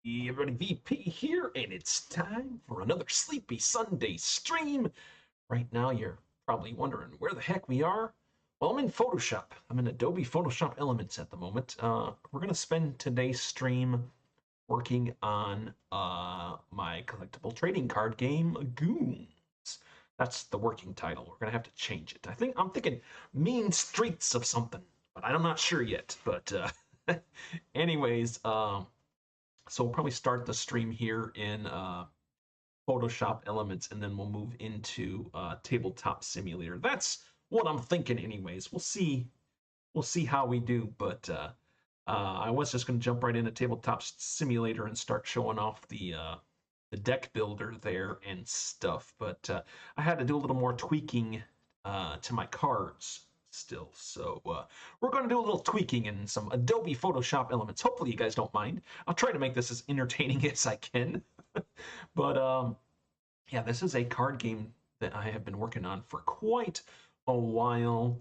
Hey everybody, VP here, and it's time for another Sleepy Sunday stream. Right now, you're probably wondering where the heck we are. Well, I'm in Photoshop. I'm in Adobe Photoshop Elements at the moment. We're going to spend today's stream working on my collectible trading card game, GOONS. That's the working title. We're going to have to change it. I'm thinking Mean Streets of something, but I'm not sure yet. But anyways, so we'll probably start the stream here in Photoshop Elements, and then we'll move into Tabletop Simulator. That's what I'm thinking, anyways. We'll see. We'll see how we do. But I was just going to jump right into Tabletop Simulator and start showing off the deck builder there and stuff. But I had to do a little more tweaking to my cards still. So we're going to do a little tweaking in some Adobe Photoshop Elements. Hopefully you guys don't mind. I'll try to make this as entertaining as I can. But yeah, this is a card game that I have been working on for quite a while.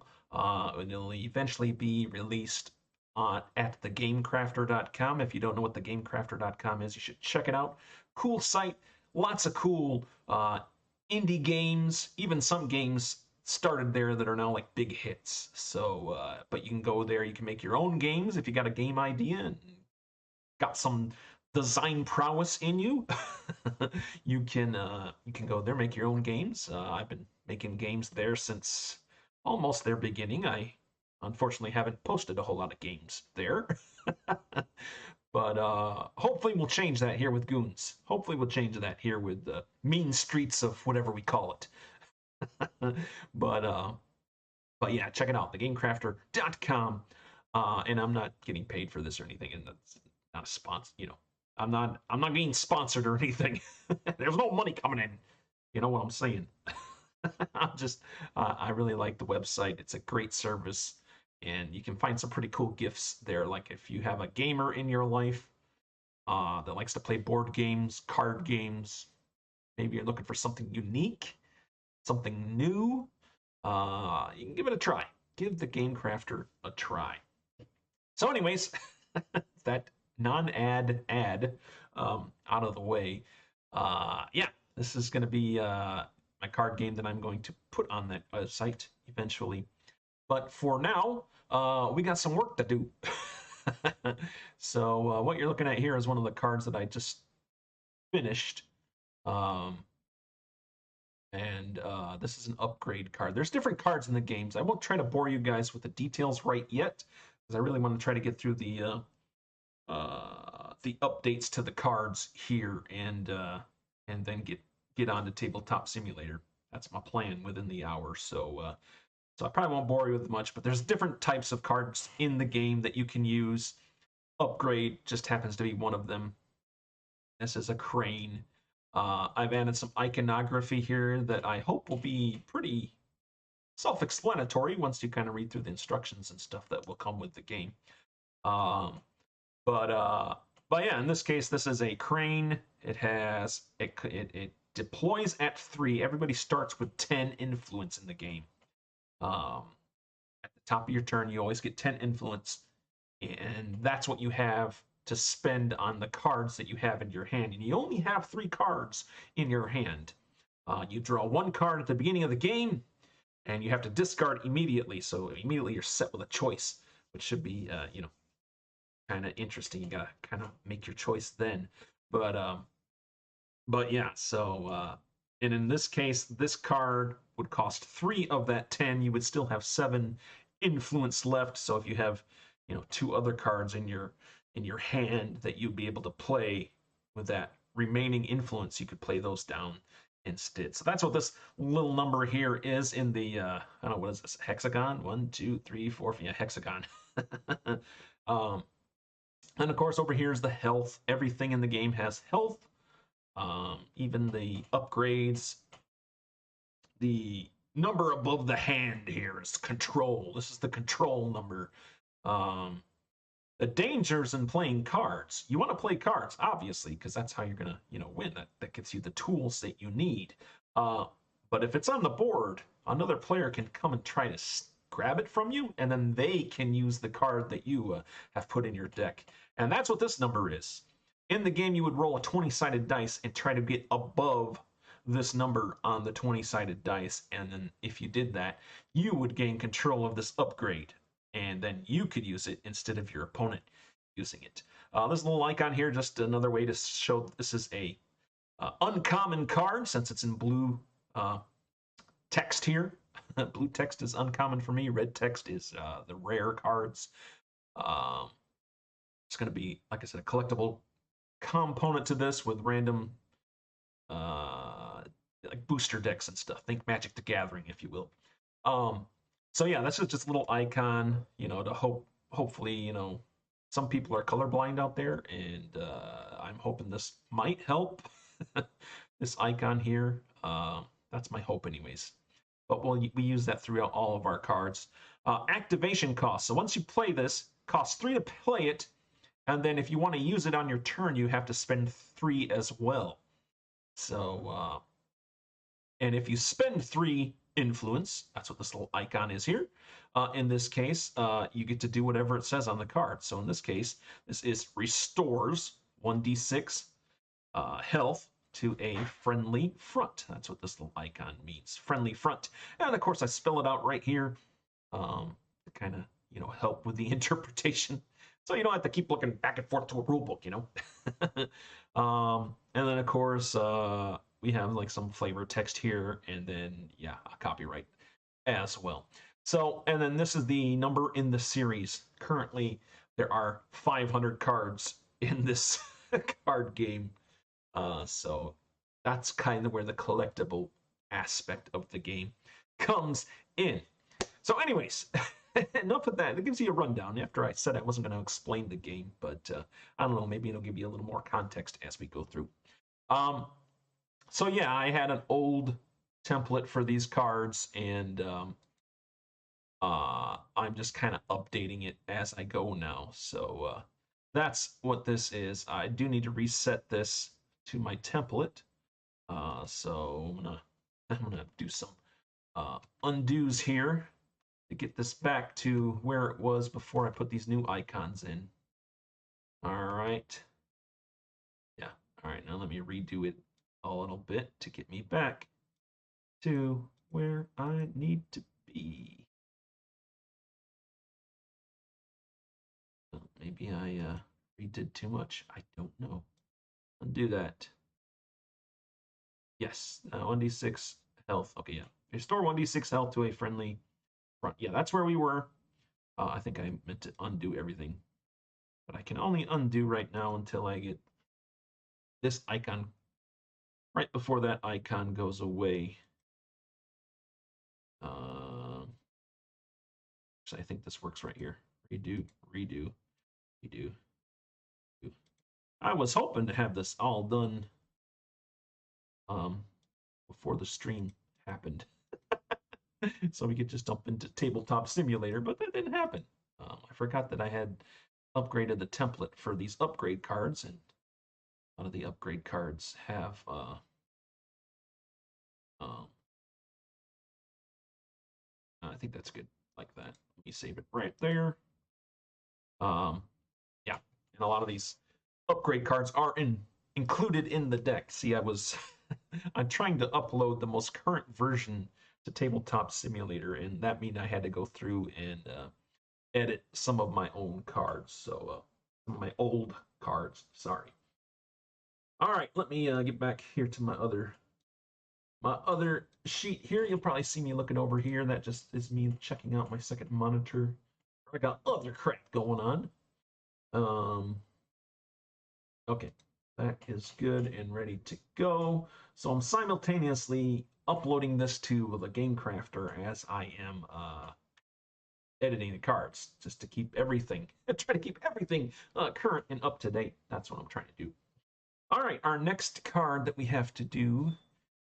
It'll eventually be released at thegamecrafter.com. If you don't know what thegamecrafter.com is, you should check it out. Cool site, lots of cool indie games, even some games started there that are now like big hits. So, but you can go there, you can make your own games if you got a game idea and got some design prowess in you. you can go there, make your own games. I've been making games there since almost their beginning. I unfortunately haven't posted a whole lot of games there. But hopefully we'll change that here with GOONS. Hopefully we'll change that here with the mean streets of whatever we call it. but yeah, check it out, thegamecrafter.com. And I'm not getting paid for this or anything, and that's not a sponsor. I'm not being sponsored or anything. There's no money coming in. You know what I'm saying? I really like the website. It's a great service, and you can find some pretty cool gifts there. Like if you have a gamer in your life that likes to play board games, card games, maybe you're looking for something unique, something new, you can give it a try. Give the Game Crafter a try. So anyways, that non-ad ad out of the way. Yeah, this is going to be my card game that I'm going to put on that site eventually. But for now, we got some work to do. So what you're looking at here is one of the cards that I just finished. And this is an upgrade card. There's different cards in the games. I won't try to bore you guys with the details right yet, because I really want to try to get through the updates to the cards here, and then get on to Tabletop Simulator. That's my plan within the hour. So I probably won't bore you with much, but there's different types of cards in the game that you can use. Upgrade just happens to be one of them. This is a crane. I've added some iconography here that I hope will be pretty self-explanatory once you kind of read through the instructions and stuff that will come with the game. But yeah, in this case, this is a crane. It deploys at 3. Everybody starts with 10 influence in the game. At the top of your turn, you always get 10 influence, and that's what you have to spend on the cards that you have in your hand. And you only have 3 cards in your hand. You draw 1 card at the beginning of the game, and you have to discard immediately. So immediately you're set with a choice, which should be, kind of interesting. You gotta kind of make your choice then. But yeah. So and in this case, this card would cost 3 of that 10. You would still have 7 influence left. So if you have, 2 other cards in your hand that you'd be able to play with that remaining influence, you could play those down instead. So that's what this little number here is in the I don't know, what is this, hexagon? 1, 2, 3, 4, yeah, hexagon. And of course over here is the health. Everything in the game has health, even the upgrades. The number above the hand here is control. This is the control number. The dangers in playing cards. You want to play cards, obviously, because that's how you're gonna, win. That gives you the tools that you need. But if it's on the board, another player can come and try to grab it from you, and then they can use the card that you have put in your deck. And that's what this number is. in the game, you would roll a 20-sided dice and try to get above this number on the 20-sided dice. And then if you did that, you would gain control of this upgrade. And then you could use it instead of your opponent using it. This little icon here, just another way to show that this is a uncommon card, since it's in blue text here. Blue text is uncommon for me. Red text is the rare cards. It's going to be, like I said, a collectible component to this with random like booster decks and stuff. Think Magic the Gathering, if you will. So yeah, that's just a little icon, to hopefully, some people are colorblind out there, and I'm hoping this might help. This icon here, that's my hope anyways. But we use that throughout all of our cards. Activation costs. So once you play this, costs 3 to play it, and then if you want to use it on your turn, you have to spend 3 as well. So, and if you spend 3 influence, that's what this little icon is here. In this case, you get to do whatever it says on the card. So in this case, this is restores 1d6 health to a friendly front. That's what this little icon means, friendly front. And of course, I spell it out right here to kind of, help with the interpretation. So you don't have to keep looking back and forth to a rule book, And then, of course, we have like some flavor text here, and then, yeah, a copyright as well. So, and then this is the number in the series. Currently, there are 500 cards in this card game. So that's kind of where the collectible aspect of the game comes in. So anyways, enough of that. It gives you a rundown after I said I wasn't going to explain the game, but I don't know, maybe it'll give you a little more context as we go through. So yeah, I had an old template for these cards, and I'm just kind of updating it as I go now. So that's what this is. I do need to reset this to my template. So I'm gonna do some undos here to get this back to where it was before I put these new icons in. All right. Yeah. All right. Now let me redo it a little bit to get me back to where I need to be. Maybe I redid too much. I don't know. Undo that. Yes. 1d6 health. Okay, yeah. Restore 1d6 health to a friendly front. Yeah, that's where we were. I think I meant to undo everything. But I can only undo right now until I get this icon. Right before that icon goes away. So I think this works right here. Redo, redo, redo. I was hoping to have this all done before the stream happened. So we could just jump into Tabletop Simulator, but that didn't happen. I forgot that I had upgraded the template for these upgrade cards, and a lot of the upgrade cards have I think that's good like that. Let me save it right there. Yeah, and a lot of these upgrade cards are included in the deck. See, I'm trying to upload the most current version to Tabletop Simulator, and that means I had to go through and edit some of my own cards. So some of my old cards, sorry. All right, let me get back here to my other sheet here. You'll probably see me looking over here. That just is me checking out my second monitor. I got other crap going on. Okay, that is good and ready to go. So I'm simultaneously uploading this to the Game Crafter as I am editing the cards, just to keep everything, try to keep everything current and up to date. That's what I'm trying to do. All right, our next card that we have to do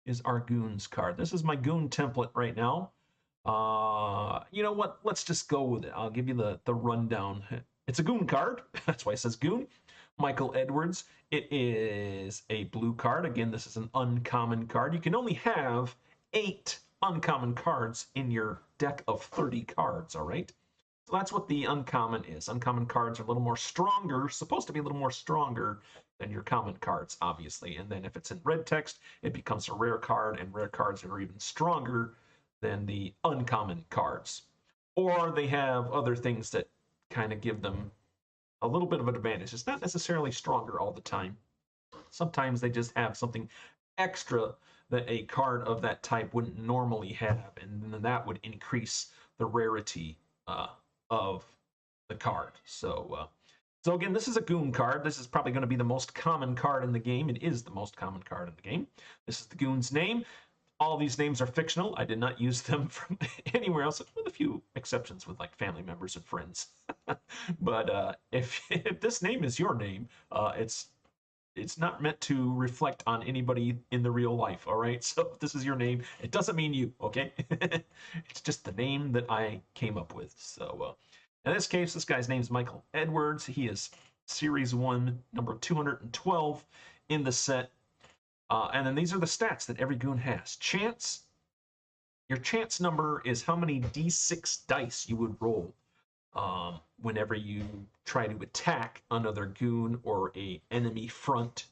is our Goons card. This is my Goon template right now. You know what? Let's just go with it. I'll give you the rundown. It's a Goon card. That's why it says Goon. Michael Edwards. It is a blue card. Again, this is an uncommon card. You can only have 8 uncommon cards in your deck of 30 cards, all right? So that's what the uncommon is. Uncommon cards are a little more stronger, supposed to be a little more stronger than your common cards, obviously. And then if it's in red text, it becomes a rare card, and rare cards are even stronger than the uncommon cards. Or they have other things that kind of give them a little bit of an advantage. It's not necessarily stronger all the time. Sometimes they just have something extra that a card of that type wouldn't normally have, and then that would increase the rarity of the card. So again, this is a Goon card. This is probably going to be the most common card in the game. It is the most common card in the game. This is the Goon's name. All these names are fictional. I did not use them from anywhere else, with a few exceptions with like family members and friends. But if this name is your name, it's not meant to reflect on anybody in the real life, all right? So if this is your name, it doesn't mean you, okay? It's just the name that I came up with. So in this case, this guy's name is Michael Edwards. He is Series 1, number 212 in the set. And then these are the stats that every goon has. Chance. Your chance number is how many d6 dice you would roll whenever you try to attack another goon or a enemy front.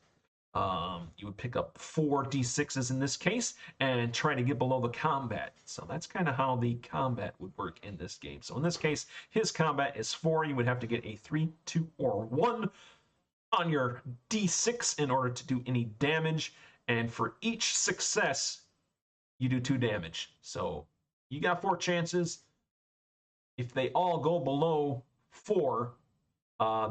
You would pick up 4 d6s in this case and try to get below the combat. So that's kind of how the combat would work in this game. So in this case, his combat is 4. You would have to get a 3, 2, or 1 on your d6 in order to do any damage. And for each success, you do 2 damage. So you got 4 chances. If they all go below 4,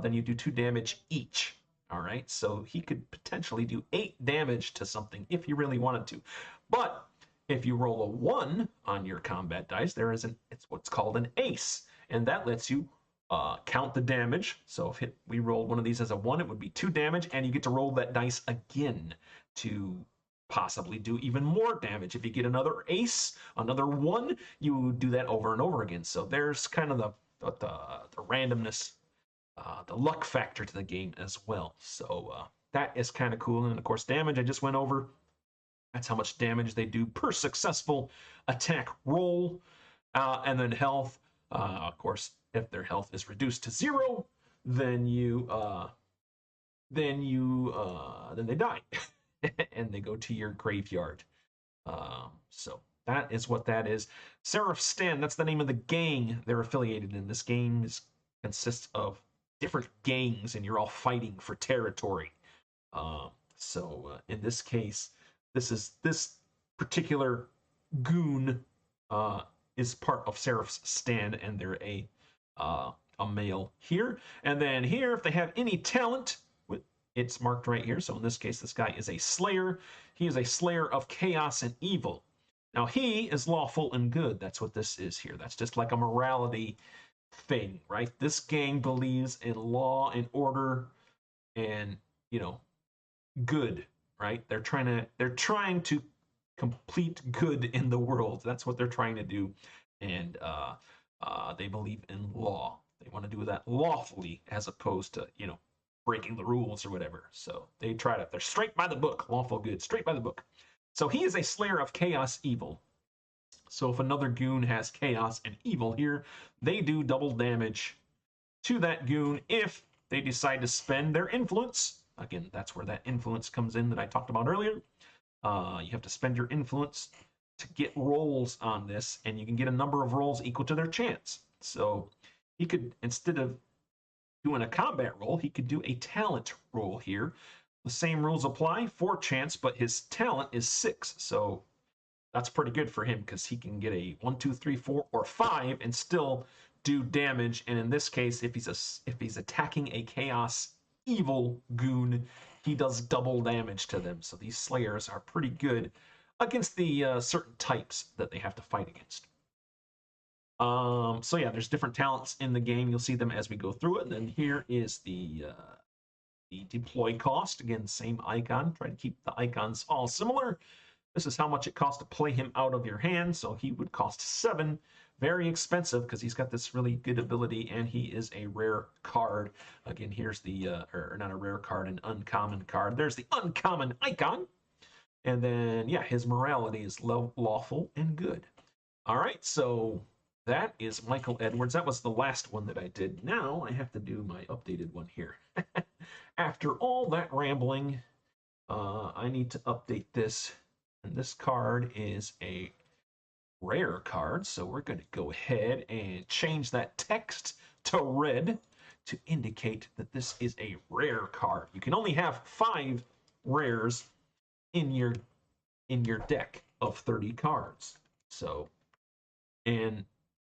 then you do 2 damage each. All right, so he could potentially do 8 damage to something if you really wanted to. But if you roll a 1 on your combat dice, it's what's called an ace, and that lets you count the damage. So if we rolled one of these as a 1, it would be 2 damage, and you get to roll that dice again to possibly do even more damage. If you get another ace, another 1, you do that over and over again. So there's kind of the randomness, the luck factor to the game as well. So that is kind of cool. And of course, damage I just went over. That's how much damage they do per successful attack roll. And then health, of course, if their health is reduced to 0, then they die. And they go to your graveyard. So that is what that is. Seraph Stand, that's the name of the gang they're affiliated in. This game consists of different gangs, and you're all fighting for territory. In this case, this particular goon is part of Seraph's Stand, and they're a male here. And then here, if they have any talent, it's marked right here. So in this case, this guy is a slayer. He is a slayer of chaos and evil. Now, he is lawful and good. That's what this is here. That's just like a morality thing, right? This gang believes in law and order and, good, right? They're trying to complete good in the world. That's what they're trying to do. And they believe in law. They want to do that lawfully as opposed to, breaking the rules or whatever. So they're straight by the book, lawful good, straight by the book. So he is a slayer of chaos evil. So if another goon has chaos and evil here, they do double damage to that goon if they decide to spend their influence. Again, that's where that influence comes in that I talked about earlier. You have to spend your influence to get rolls on this, and you can get a number of rolls equal to their chance. So he could, instead of doing a combat roll, he could do a talent roll here. The same rules apply, 4 chance, but his talent is 6. So that's pretty good for him because he can get a 1, 2, 3, 4, or 5 and still do damage. And in this case, if he's attacking a chaos evil goon, he does double damage to them. So these slayers are pretty good against the certain types that they have to fight against. So yeah, there's different talents in the game. You'll see them as we go through it. And then here is the deploy cost. Again, same icon. Try to keep the icons all similar. This is how much it costs to play him out of your hand. So he would cost 7. Very expensive because he's got this really good ability and he is a rare card. Again, here's the, or not a rare card, an uncommon card. There's the uncommon icon. And then, yeah, his morality is lawful and good. All right, so that is Michael Edwards. That was the last one that I did. Now I have to do my updated one here. After all that rambling, I need to update this. And this card is a rare card, so we're going to go ahead and change that text to red to indicate that this is a rare card. You can only have 5 rares in your deck of 30 cards. So, and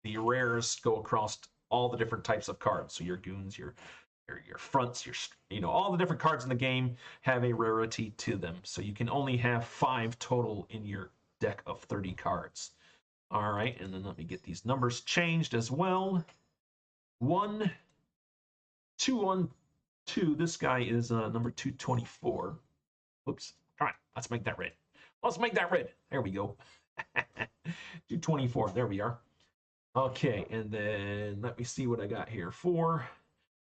the rares go across all the different types of cards. So your goons, your fronts, all the different cards in the game have a rarity to them. So you can only have 5 total in your deck of 30 cards. All right, and then let me get these numbers changed as well. 1, 2, 1, 2. This guy is number 224. Oops. All right, let's make that red. Let's make that red. There we go. 224. There we are. Okay, and then let me see what I got here. 4.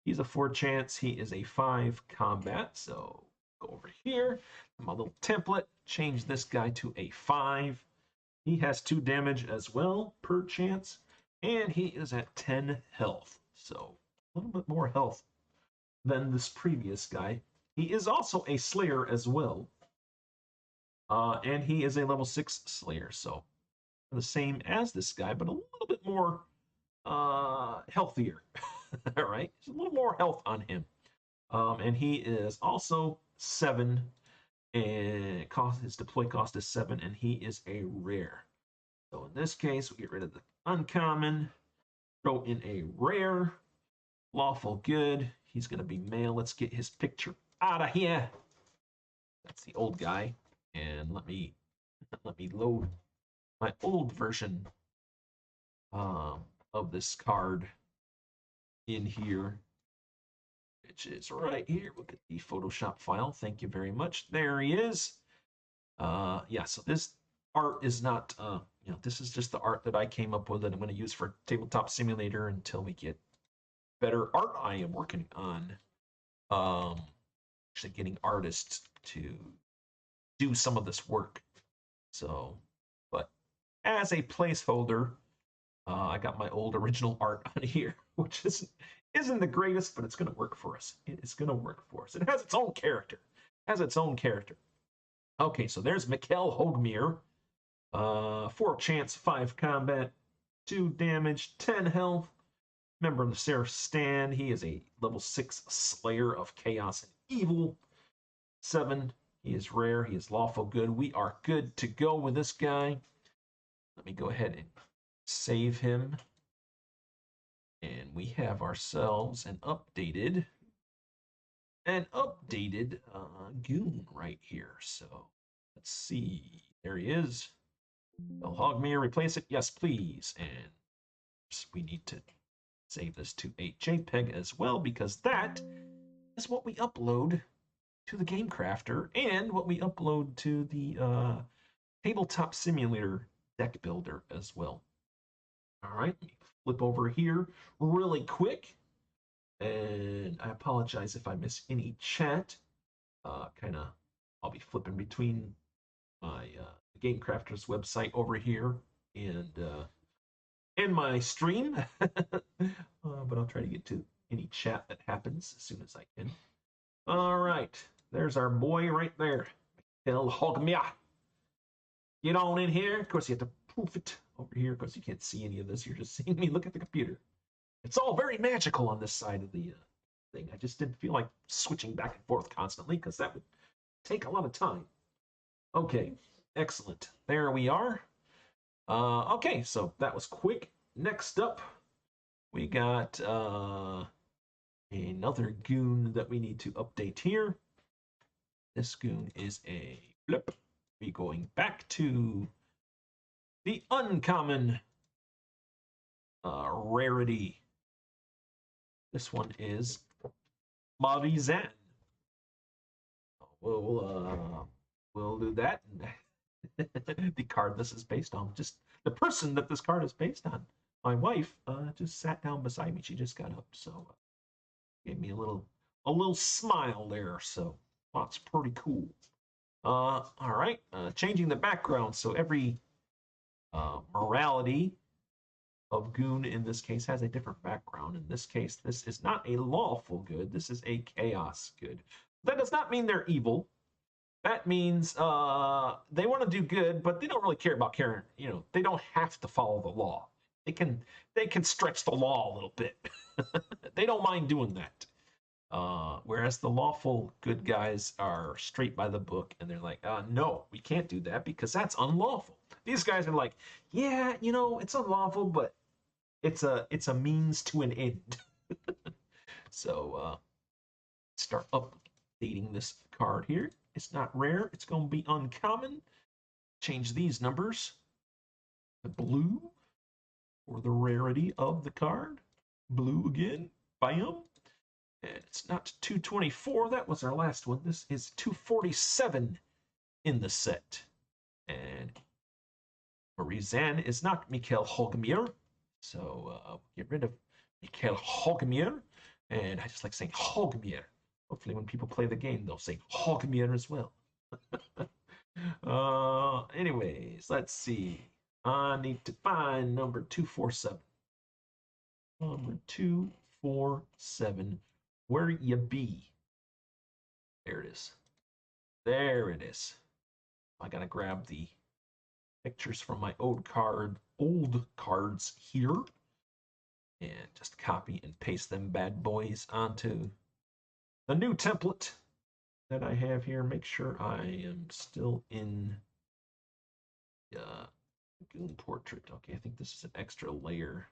He's a 4 chance. He is a 5 combat. So go over here. My little template. Change this guy to a 5. He has 2 damage as well per chance. And he is at 10 health. So a little bit more health than this previous guy. He is also a Slayer as well. And he is a level 6 Slayer. So the same as this guy, but a little bit more healthier. All right, there's a little more health on him. And he is also 7, and his deploy cost is 7, and he is a rare. So in this case, we get rid of the uncommon, throw in a rare, lawful good. He's going to be male. Let's get his picture out of here. That's the old guy, and let me load my old version of this card in here, which is right here. Look at the Photoshop file. Thank you very much. There he is. Yeah, so this art is not, this is just the art that I came up with that I'm going to use for Tabletop Simulator until we get better art. I am working on actually getting artists to do some of this work. So, but as a placeholder, I got my old original art on here, which isn't the greatest, but it's going to work for us. It is going to work for us. It has its own character. Okay, so there's Mikkel Hogmere. 4 chance, 5 combat, 2 damage, 10 health. Member of the Seraph Stand. He is a level 6 Slayer of Chaos and Evil. 7. He is rare. He is lawful good. We are good to go with this guy. Let me go ahead and save him. And we have ourselves an updated goon right here. So let's see. There he is. Hogmere, replace it. Yes, please. And we need to save this to a JPEG as well, because that is what we upload to the Game Crafter and what we upload to the Tabletop Simulator deck builder as well. All right, let me flip over here really quick. And I apologize if I miss any chat. I'll be flipping between my Game Crafter's website over here and my stream. But I'll try to get to any chat that happens as soon as I can. All right, there's our boy right there. Mikkel Hogmere. Get on in here. Of course, you have to proof it over here. Of course, you can't see any of this. You're just seeing me look at the computer. It's all very magical on this side of the thing. I just didn't feel like switching back and forth constantly because that would take a lot of time. Okay, excellent. There we are. Okay, so that was quick. Next up, we got another goon that we need to update here. This goon is a flip. We're going back to the uncommon rarity. This one is Marizan. We'll do that. The card this is based on, just the person that this card is based on. My wife just sat down beside me. She just got up, so gave me a little smile there. So that's pretty cool. All right, changing the background. So every morality of goon in this case has a different background. In this case, this is not a lawful good. This is a chaos good. That does not mean they're evil. That means they want to do good, but they don't really care about caring. You know, they don't have to follow the law. They can stretch the law a little bit. They don't mind doing that. Whereas the lawful good guys are straight by the book, and they're like, no, we can't do that because that's unlawful. These guys are like, yeah, you know, it's unlawful, but it's a means to an end. So start updating this card here. It's not rare. It's going to be uncommon. Change these numbers to blue for the rarity of the card. Blue again. Bam. And it's not 224. That was our last one. This is 247 in the set. And Marie-Zan is not Mikhail Hogmir. So get rid of Mikhail Hogmir. And I just like saying Hogmir. Hopefully when people play the game, they'll say Hogmir as well. Anyways, let's see. I need to find number 247. Number 247. Where you be? There it is. There it is. I gotta grab the pictures from my old cards here. And just copy and paste them bad boys onto the new template that I have here. Make sure I am still in Goon Portrait. Okay, I think this is an extra layer.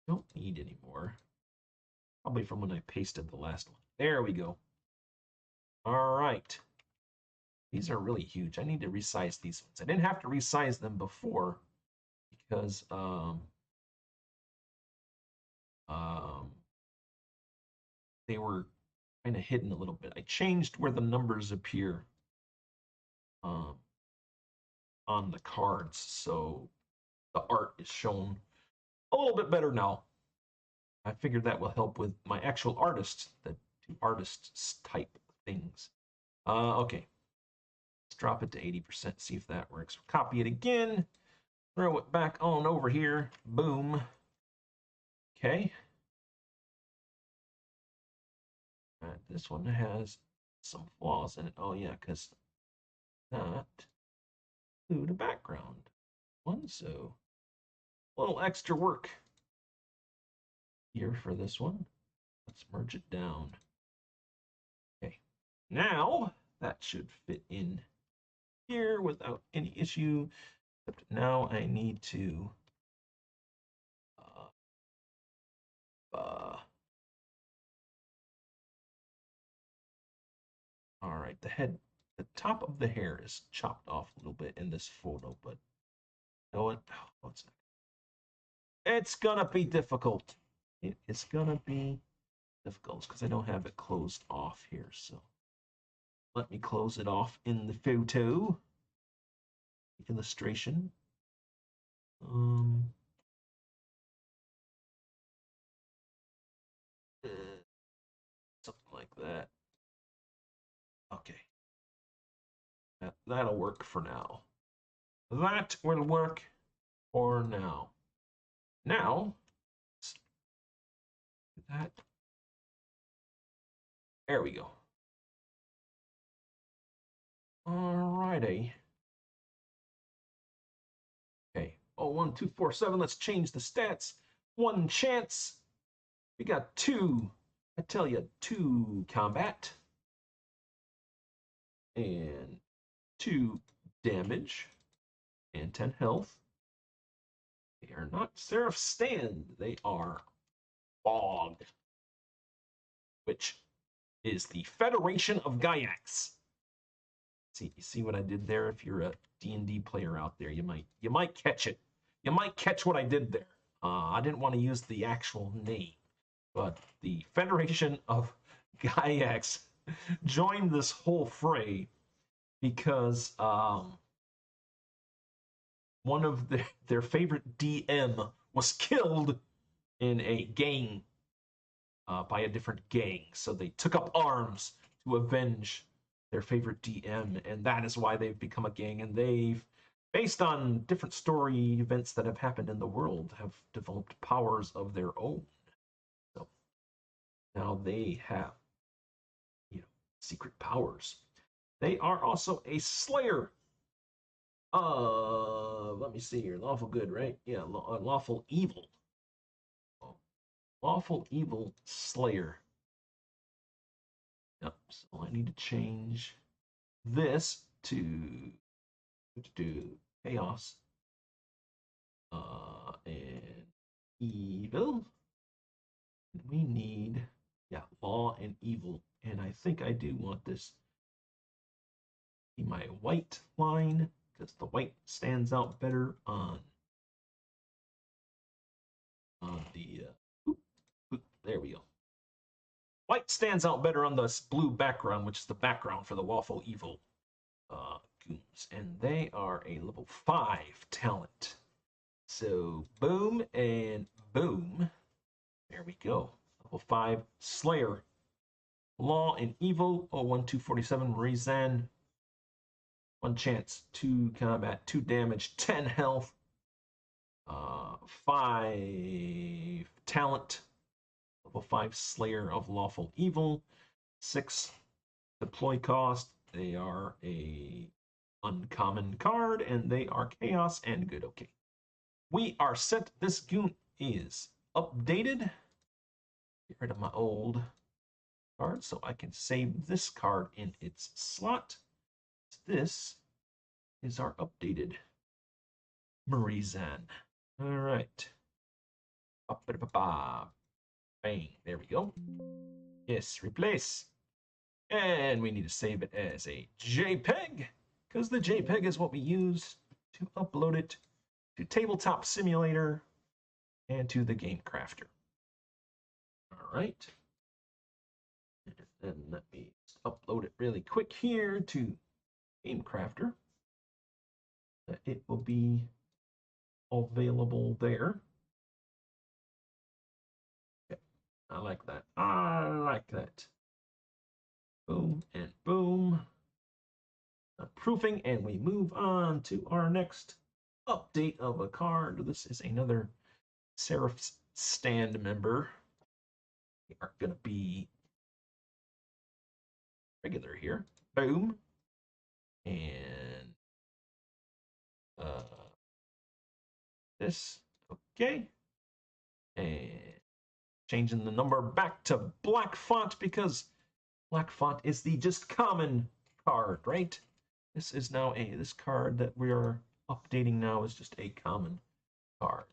Don't need any more. Probably from when I pasted the last one. There we go. All right. These are really huge. I need to resize these ones. I didn't have to resize them before because they were kind of hidden a little bit. I changed where the numbers appear on the cards, so the art is shown a little bit better now. I figured that will help with my actual artists, the artists type things. Okay, let's drop it to 80%, see if that works. Copy it again, throw it back on over here, boom. Okay. This one has some flaws in it. Oh yeah, because not include a background one, so a little extra work here for this one. Let's merge it down. Okay, now that should fit in here without any issue. Except now I need to all right, the top of the hair is chopped off a little bit in this photo, but you know what? Oh, it's gonna be difficult. It is gonna be difficult because I don't have it closed off here. So let me close it off in the photo illustration. Something like that. Okay. That'll work for now. That will work for now. Now, that. There we go. Alrighty. Okay. Oh, 1, 2, 4, 7. Let's change the stats. 1 chance. We got 2. I tell you, 2 combat. And 2 damage. And 10 health. They are not Seraph Stand. They are Bog, which is the Federation of Gaiacs. See, you see what I did there? If you're a D&D player out there, you might catch it. You might catch what I did there. I didn't want to use the actual name, but the Federation of Gaiacs joined this whole fray because one of their favorite DM was killed in a gang by a different gang. So they took up arms to avenge their favorite DM, and that is why they've become a gang, and they've based on different story events that have happened in the world, have developed powers of their own. So now they have, secret powers. They are also a slayer. Let me see here. Lawful good, right? Yeah, lawful evil. Lawful evil slayer. Yep. So I need to change this to chaos and evil. We need, law and evil. And I think I do want this to be my white line because the white stands out better on the, there we go. White stands out better on the blue background, which is the background for the lawful evil goons. And they are a level 5 talent. So boom and boom. There we go. Level 5 Slayer. Law and Evil. 01247 Rizan. 1 chance, 2 combat, 2 damage, 10 health. 5 talent. Level 5 Slayer of Lawful Evil. 6 deploy cost. They are a uncommon card, and they are chaos and good. Okay. We are set. This goon is updated. Get rid of my old card so I can save this card in its slot. This is our updated Marizan. All right. Bang. There we go. Yes, replace. And we need to save it as a JPEG because the JPEG is what we use to upload it to Tabletop Simulator and to the Game Crafter. All right. And then let me upload it really quick here to Game Crafter. It will be available there. Okay. I like that. I like that. Boom and boom. Proofing, and we move on to our next update of a card. This is another Seraph's Stand member. We are going to be regular here. Boom. And this. Okay. And changing the number back to black font because black font is the just common card, right? This is now this card that we are updating now is just a common card.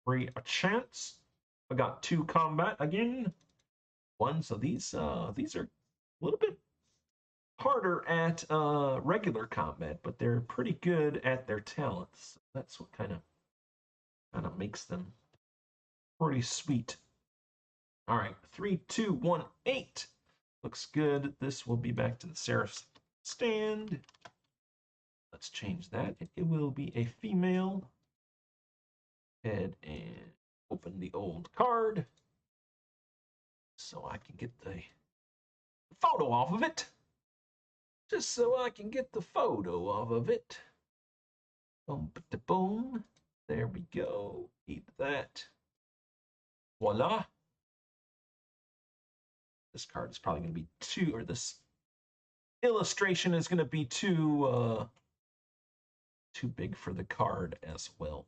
Free a chance. I got 2 combat again. 1, so these are a little bit harder at regular combat, but they're pretty good at their talents. That's what kind of makes them pretty sweet. All right, 3, 2, 1, 8. Looks good. This will be back to the Seraph's Stand. Let's change that. It will be a female. Head and open the old card so I can get the photo off of it. Just so I can get the photo off of it. Boom, boom. There we go. Eat that. Voila. This card is probably going to be or this illustration is going to be too big for the card as well.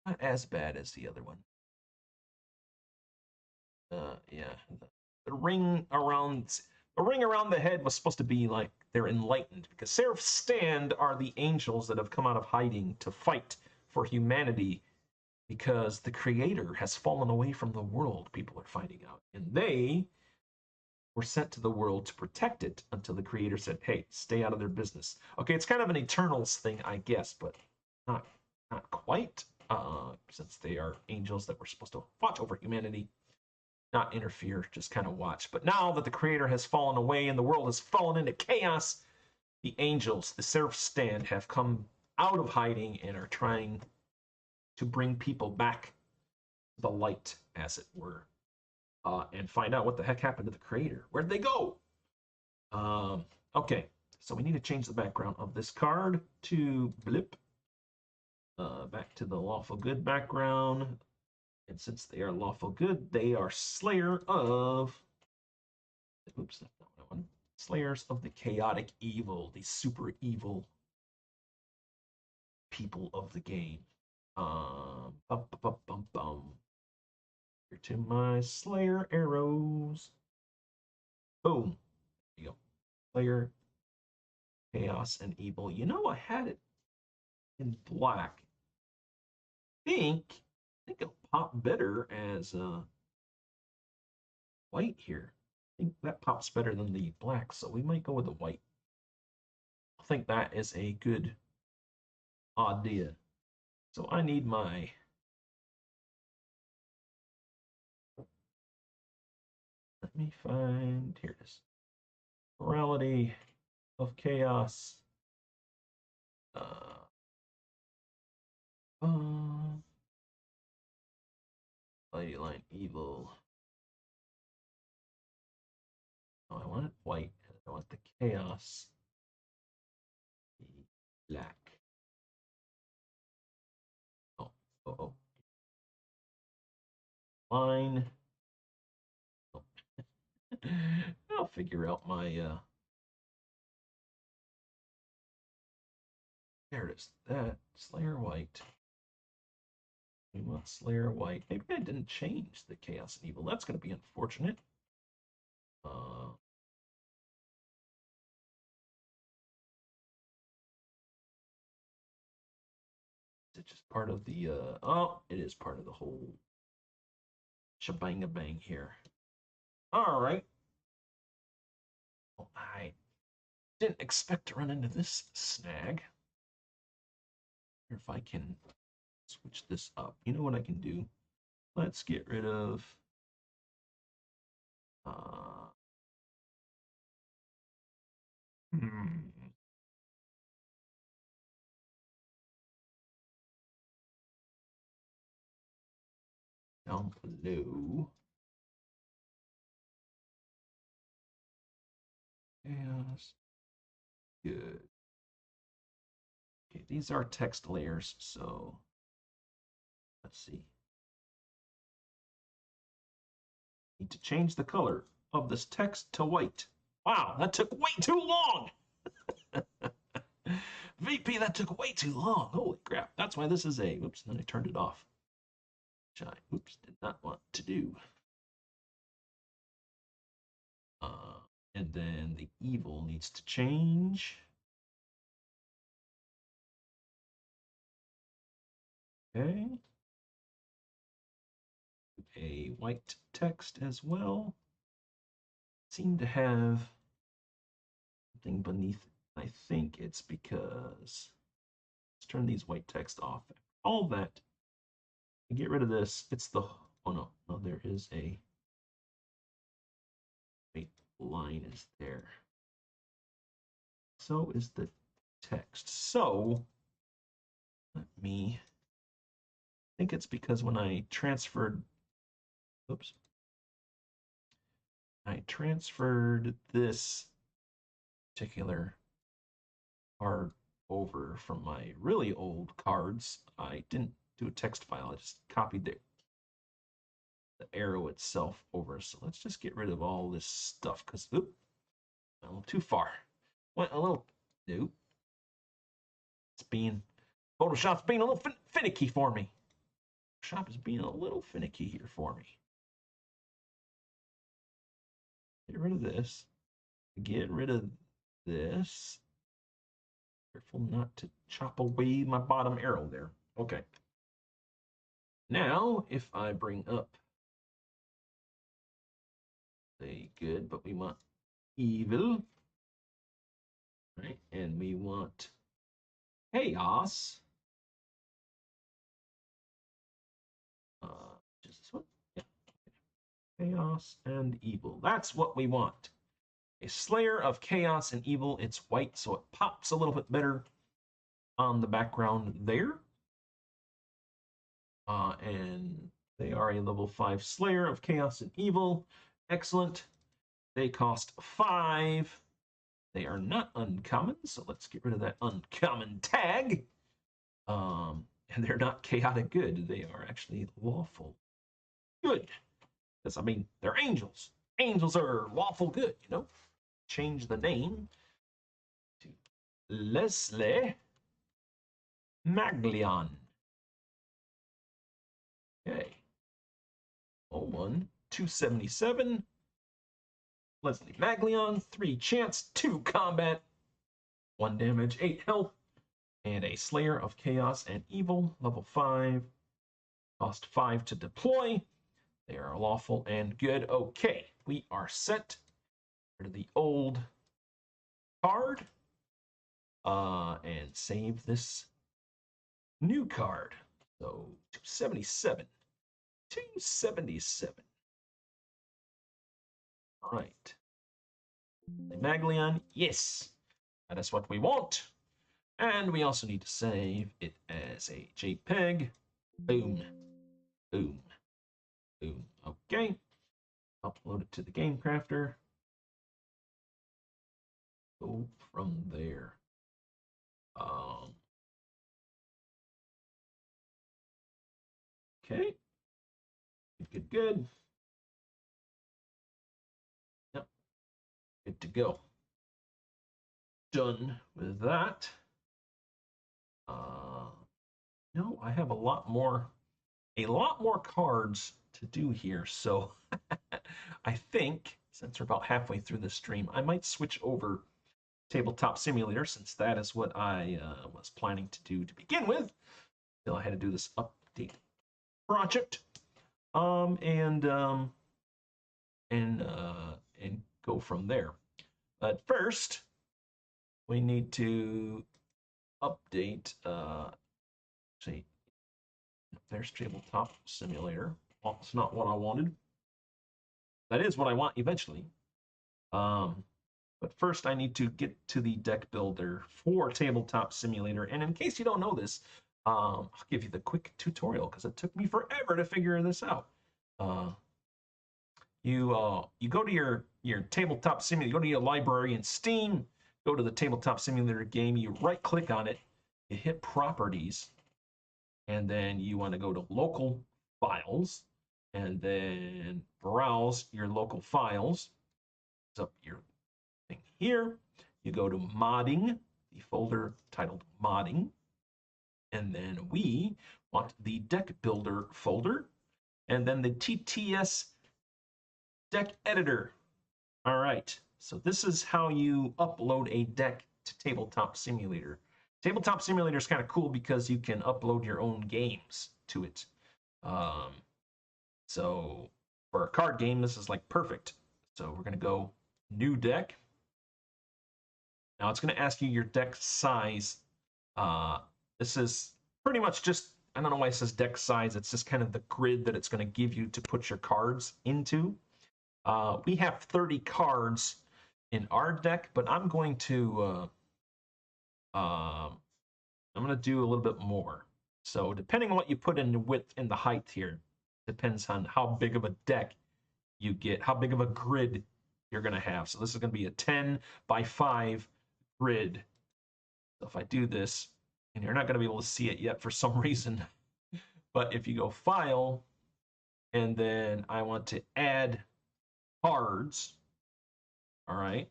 Not as bad as the other one. Yeah, the ring around the head was supposed to be like they're enlightened because Seraph's Stand are the angels that have come out of hiding to fight for humanity because the creator has fallen away from the world, people are finding out. And they were sent to the world to protect it until the creator said, hey, stay out of their business. Okay, it's kind of an Eternals thing, I guess, but not quite, since they are angels that were supposed to watch over humanity. Not interfere, just kind of watch. But now that the creator has fallen away and the world has fallen into chaos, the angels, the Seraph's Stand, have come out of hiding and are trying to bring people back to the light, as it were, and find out what the heck happened to the creator. Where'd they go? Okay, So we need to change the background of this card to blip. Back to the lawful good background. And since they are lawful good, they are Slayer of... Oops, that's not what I wanted. Slayers of the chaotic evil, the super evil people of the game. Bum, bum, bum, bum, bum. Here to my Slayer arrows. Boom. There you go. Slayer, chaos, and evil. You know, I had it in black. I think it'll pop better as white here. I think that pops better than the black, so we might go with the white. I think that is a good idea. So I need my let me find here it is. Morality of chaos. Lady line evil. Oh, I want it white. I want the chaos. The black. Oh, oh. Line. Oh. I'll figure out my there it is. That Slayer white. We want Slayer white. Maybe I didn't change the chaos and evil. That's going to be unfortunate. Is it just part of the oh, it is part of the whole shebang-a-bang here. All right. Well, I didn't expect to run into this snag. If I can switch this up, you know what I can do? Let's get rid of down below. Chaos. Good. Okay, these are text layers, so let's see. Need to change the color of this text to white. Wow, that took way too long. VP, that took way too long. Holy crap. That's why this is a, oops, then I turned it off. Which I, oops, did not want to do. And then the evil needs to change. Okay. A white text as well. Seem to have something beneath it. I think it's because let's turn these white text off. All that. Get rid of this. It's the oh no, there is a white line is there. So is the text. So let me I think it's because when I transferred oops. I transferred this particular card over from my really old cards. I didn't do a text file. I just copied the arrow itself over. So let's just get rid of all this stuff because, oop, a little too far. Went a little, nope. It's being, Photoshop's being a little finicky for me. Photoshop is being a little finicky here for me. Get rid of this. Get rid of this. Careful not to chop away my bottom arrow there. Okay. Now, if I bring up a good, but we want evil, right? And we want chaos. Just this one? Yeah. Chaos and evil. That's what we want. A Slayer of chaos and evil. It's white, so it pops a little bit better on the background there. And they are a level 5 Slayer of chaos and evil. Excellent. They cost 5. They are not uncommon, so let's get rid of that uncommon tag. And they're not chaotic good. They are actually lawful good. Because, I mean, they're angels. Angels are lawful good, you know? Change the name to Leslie Maglion. Okay. 01, 277. Leslie Maglion, 3 chance, 2 combat, 1 damage, 8 health, and a Slayer of Chaos and Evil, level 5. Cost 5 to deploy. They are lawful and good. Okay, we are set. Rid of the old card. And save this new card. So 277. 277. All right. Maglion, yes. That is what we want. And we also need to save it as a JPEG. Boom. Boom. Boom. Okay. Upload it to the Game Crafter. Go from there. Okay. Good, good. Yep. Good to go. Done with that. No, I have a lot more cards to do here. So I think since we're about halfway through the stream, I might switch over Tabletop Simulator, since that is what I was planning to do to begin with. Still, I had to do this update project, and go from there. But first, we need to update. See, there's Tabletop Simulator. Well, it's not what I wanted. That is what I want eventually. But first, I need to get to the deck builder for Tabletop Simulator. And in case you don't know this, I'll give you the quick tutorial because it took me forever to figure this out. You go to your Tabletop Simulator, you go to your library in Steam, go to the Tabletop Simulator game, you right-click on it, you hit Properties, and then you want to go to Local Files, and then browse your local files. It's up your thing here. You go to Modding, the folder titled Modding, and then we want the Deck Builder folder, and then the TTS Deck Editor. All right, so this is how you upload a deck to Tabletop Simulator. Tabletop Simulator is kind of cool because you can upload your own games to it. So for a card game, this is like perfect. So we're going to go New Deck. Now it's going to ask you your deck size. This is pretty much just, I don't know why it says deck size. It's just kind of the grid that it's going to give you to put your cards into. We have 30 cards in our deck, but I'm going to do a little bit more. So depending on what you put in the width and the height here, depends on how big of a deck you get, how big of a grid you're going to have. So this is going to be a 10 by 5 grid. So if I do this, and you're not going to be able to see it yet for some reason, but if you go File, and then I want to add cards, all right,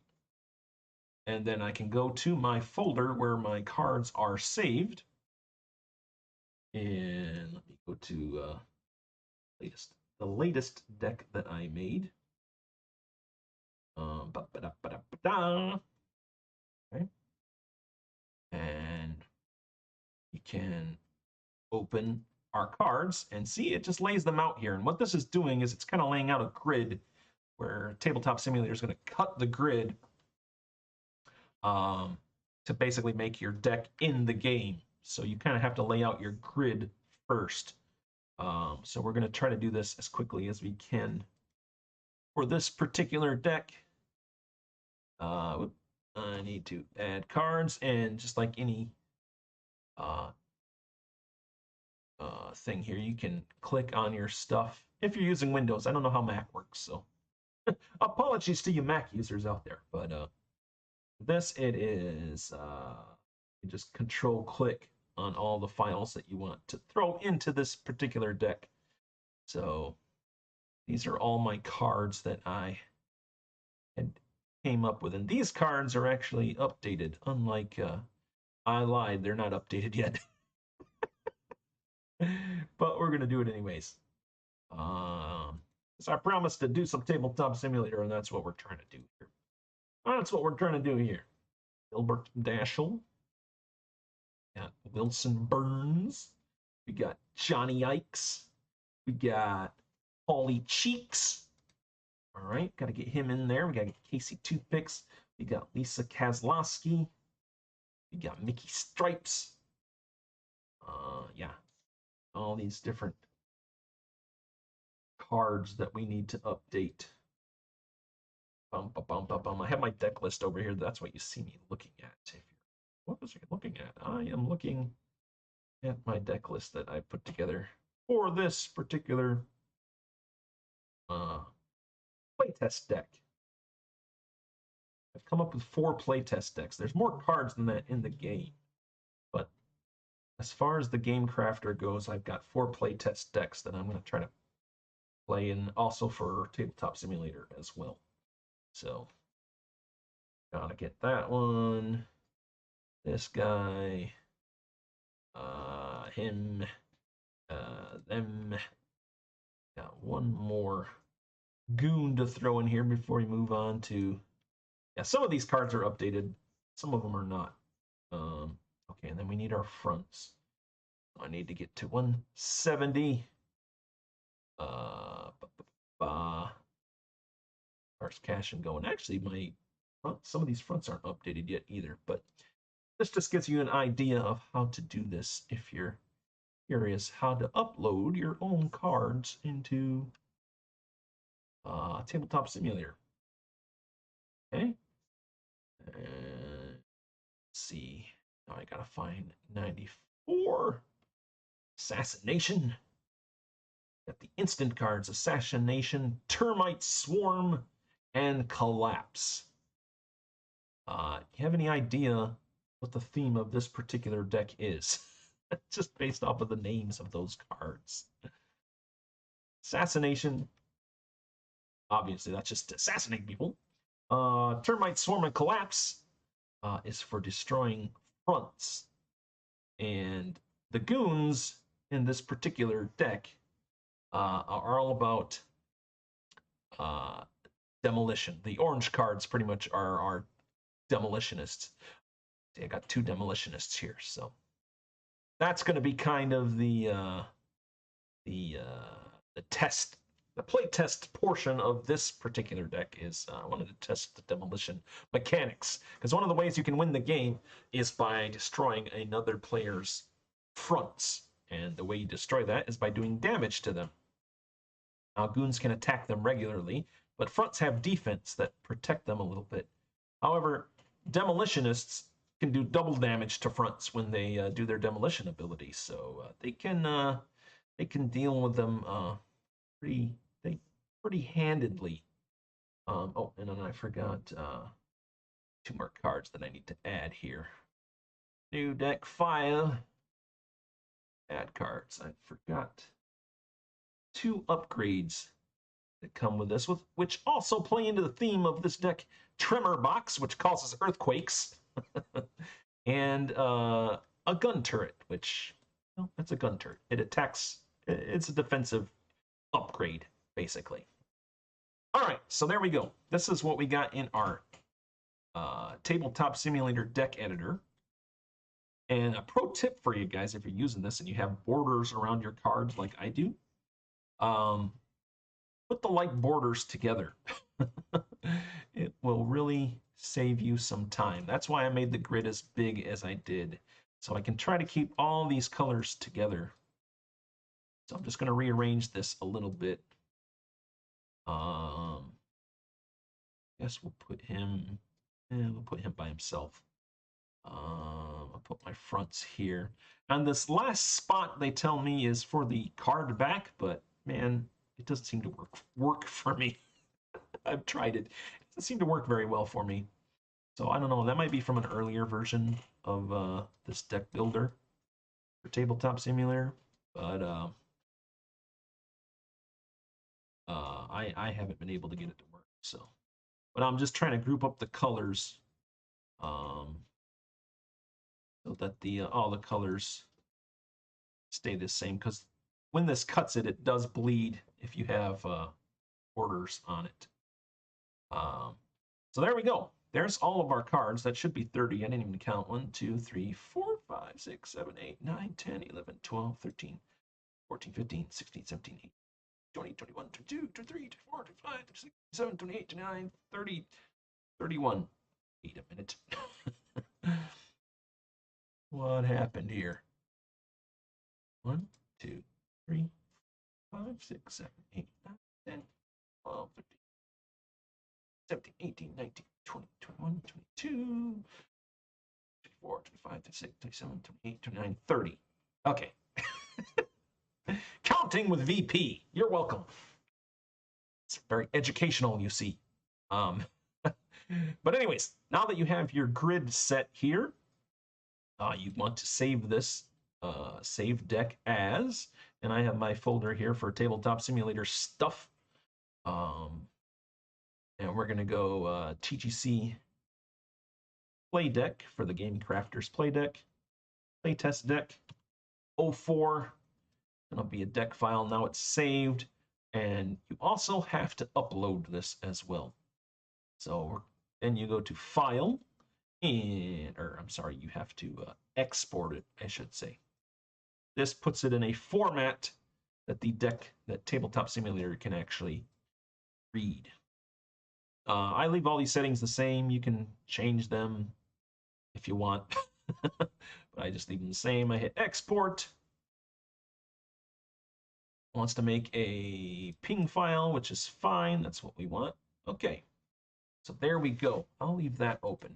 and then I can go to my folder where my cards are saved, and let me go to the latest deck that I made. Okay. And you can open our cards and see it just lays them out here. And what this is doing is it's kind of laying out a grid where Tabletop Simulator is going to cut the grid to basically make your deck in the game. So you kind of have to lay out your grid first. So we're going to try to do this as quickly as we can. For this particular deck, I need to add cards, and just like any thing here, you can click on your stuff if you're using Windows. I don't know how Mac works, so apologies to you Mac users out there, but This it is you just control click on all the files that you want to throw into this particular deck. So these are all my cards that I had came up with, and these cards are actually updated. Unlike I lied, they're not updated yet, but we're gonna do it anyways. So I promised to do some Tabletop Simulator, and that's what we're trying to do here. That's what we're trying to do here. Gilbert Dashel. Got Wilson Burns. We got Johnny Ikes. We got Paulie Cheeks. All right, got to get him in there. We got to get Casey Toothpicks. We got Lisa Kozlowski. We got Mickey Stripes. Yeah, all these different cards that we need to update. I have my deck list over here. That's what you see me looking at. What was I looking at? I am looking at my deck list that I put together for this particular playtest deck. I've come up with 4 playtest decks. There's more cards than that in the game, but as far as the Game Crafter goes, I've got 4 playtest decks that I'm going to try to play, and also for Tabletop Simulator as well. So, gotta get that one. This guy, him, them. Got one more goon to throw in here before we move on to. Yeah, some of these cards are updated, some of them are not. Okay, and then we need our fronts. I need to get to 170. Starts cash and going. Actually, my some of these fronts aren't updated yet either, but this just gives you an idea of how to do this if you're curious how to upload your own cards into Tabletop Simulator. Okay. Let's see. Now I gotta find 94. Assassination. Got the instant cards: Assassination, Termite Swarm, and Collapse. You have any idea what the theme of this particular deck is? Just based off of the names of those cards. Assassination. Obviously, that's just to assassinate people. Termite Swarm and Collapse is for destroying fronts. And the goons in this particular deck are all about demolition. The orange cards pretty much are demolitionists. See, I got 2 demolitionists here, so that's going to be kind of the test. The play test portion of this particular deck is I wanted to test the demolition mechanics, because one of the ways you can win the game is by destroying another player's fronts, and the way you destroy that is by doing damage to them. Now, goons can attack them regularly, but fronts have defense that protect them a little bit. However, demolitionists can do double damage to fronts when they do their demolition ability, so they can deal with them pretty handedly. Oh, and then I forgot 2 more cards that I need to add here. New deck file. Add cards. I forgot 2 upgrades that come with this, which also play into the theme of this deck: Tremor Box, which causes earthquakes, and a gun turret, which, well, that's a gun turret. It attacks. It's a defensive upgrade, basically. All right, so there we go. This is what we got in our Tabletop Simulator deck editor. And a pro tip for you guys, if you're using this and you have borders around your cards like I do, put the like borders together. It will really save you some time. That's why I made the grid as big as I did, so I can try to keep all these colors together. So I'm just going to rearrange this a little bit. Guess we'll put him by himself. I'll put my fronts here. And this last spot, they tell me, is for the card back, but man, it doesn't seem to work for me. I've tried it. It doesn't seem to work very well for me. So I don't know, that might be from an earlier version of this deck builder for Tabletop Simulator, but I haven't been able to get it to work. So, but I'm just trying to group up the colors, so that the all the colors stay the same. Because when this cuts it, it does bleed if you have borders on it. So there we go. There's all of our cards. That should be 30. I didn't even count. 1, 2, 3, 4, 5, 6, 7, 8, 9, 10, 11, 12, 13, 14, 15, 16, 17, 18, 20, 21, 22, 23, 24, 25, 26, 27, 28, 29, 30, 31. Wait a minute. What happened here? 1, 2, 3, 5, 6, 7, 8, 9, 10, 12, 13, 17, 18, 19, 20, 21, 22, 24, 25, 26, 27, 28, 29, 30. Okay. Counting with VP. You're welcome. It's very educational, you see. But anyways, now that you have your grid set here, you want to save this save deck as, and I have my folder here for Tabletop Simulator stuff. And we're going to go TGC play deck for the Game Crafters play deck, playtest deck 04. It'll be a deck file. Now it's saved, and you also have to upload this as well. So then you go to File, or I'm sorry, you have to export it, I should say. This puts it in a format that that Tabletop Simulator can actually read. I leave all these settings the same. You can change them if you want, but I just leave them the same. I hit export. Wants to make a ping file, which is fine. That's what we want. Okay, so there we go. I'll leave that open.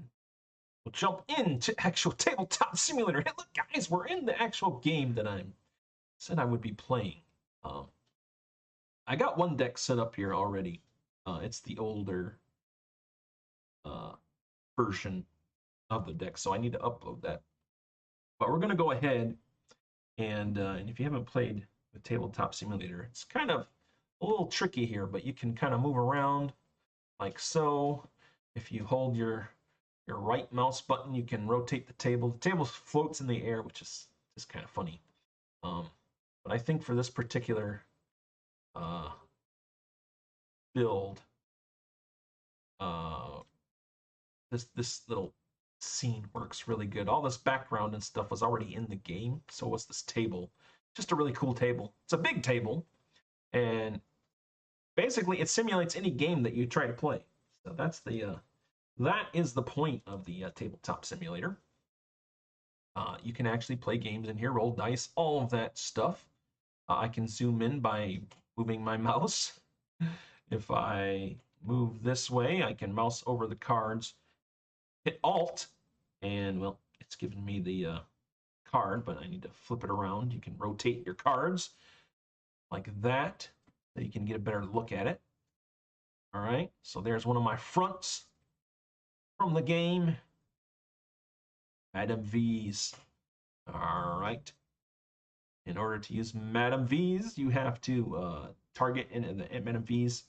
We'll jump into actual Tabletop Simulator. Hey, look, guys, we're in the actual game that I said I would be playing. I got one deck set up here already. It's the older version of the deck, so I need to upload that. But we're going to go ahead and if you haven't played with Tabletop Simulator, it's kind of a little tricky here, but you can kind of move around like so. If you hold your right mouse button, you can rotate the table. The table floats in the air, which is just kind of funny. But I think for this particular build, this little scene works really good. All this background and stuff was already in the game, so was this table. Just a really cool table. It's a big table, and basically it simulates any game that you try to play. So that's that is the point of the Tabletop Simulator. You can actually play games in here, roll dice, all of that stuff. I can zoom in by moving my mouse. If I move this way, I can mouse over the cards, hit Alt, and well, it's giving me the card, but I need to flip it around. You can rotate your cards like that, so you can get a better look at it. All right, so there's one of my fronts from the game. Madam V's. All right. In order to use Madam V's, you have to target in the Madam V's.